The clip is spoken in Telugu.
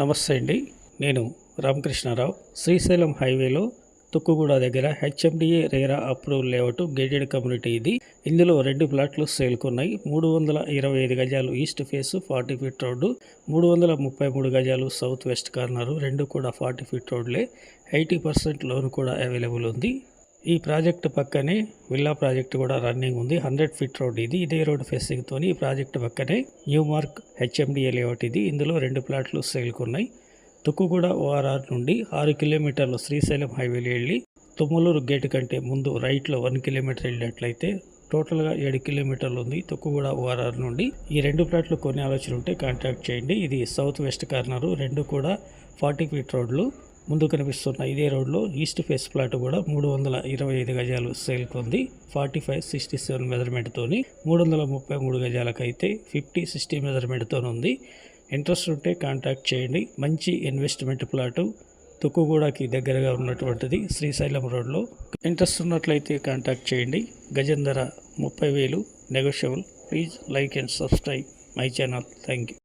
నమస్తే అండి. నేను రామకృష్ణారావు. శ్రీశైలం హైవేలో తుక్కుగూడ దగ్గర HMDA RERA approval layout gated community ఇది. ఇందులో 2 ప్లాట్లు సేల్కున్నాయి. 325 గజాలు ఈస్ట్ ఫేస్ 40 ఫీట్ రోడ్డు, 333 గజాలు సౌత్ వెస్ట్ కార్నరు, 2 కూడా 40 ఫీట్ రోడ్లే. 80% లోన్ కూడా అవైలబుల్ ఉంది. ఈ ప్రాజెక్టు పక్కనే విల్లా ప్రాజెక్టు కూడా రన్నింగ్ ఉంది. 100 ఫీట్ రోడ్ ఇది. ఇదే రోడ్ ఫేసింగ్తో ఈ ప్రాజెక్టు పక్కనే న్యూ మార్క్ హెచ్ఎండిఏ లేఅవుట్ ఇది. ఇందులో 2 ప్లాట్లు సేల్కున్నాయి. తుక్కుగూడ ఓఆర్ఆర్ నుండి 6 కిలోమీటర్లు శ్రీశైలం హైవేలో వెళ్ళి తుమ్మలూరు గేటు కంటే ముందు రైట్లో 1 కిలోమీటర్ వెళ్ళినట్లయితే టోటల్గా 7 కిలోమీటర్లు ఉంది తుక్కుగూడ ఓఆర్ఆర్ నుండి. ఈ 2 ప్లాట్లు కొనే ఆలోచన ఉంటే కాంటాక్ట్ చేయండి. ఇది సౌత్ వెస్ట్ కార్నరు, 2 కూడా 40 ఫీట్ రోడ్లు. ముందు కనిపిస్తున్న ఇదే రోడ్లో ఈస్ట్ ఫేస్ ప్లాట్ కూడా 325 గజాలు సేల్కి ఉంది. 45-67 మెజర్మెంట్తోని, 333 గజాలకైతే 50-60 మెజర్మెంట్తో ఉంది. ఇంట్రెస్ట్ ఉంటే కాంటాక్ట్ చేయండి. మంచి ఇన్వెస్ట్మెంట్ ప్లాటు, తుక్కుగూడకి దగ్గరగా ఉన్నటువంటిది, శ్రీశైలం రోడ్లో. ఇంట్రెస్ట్ ఉన్నట్లయితే కాంటాక్ట్ చేయండి. గజం ధర 30,000 negotiable. Please like and subscribe my channel. Thank you.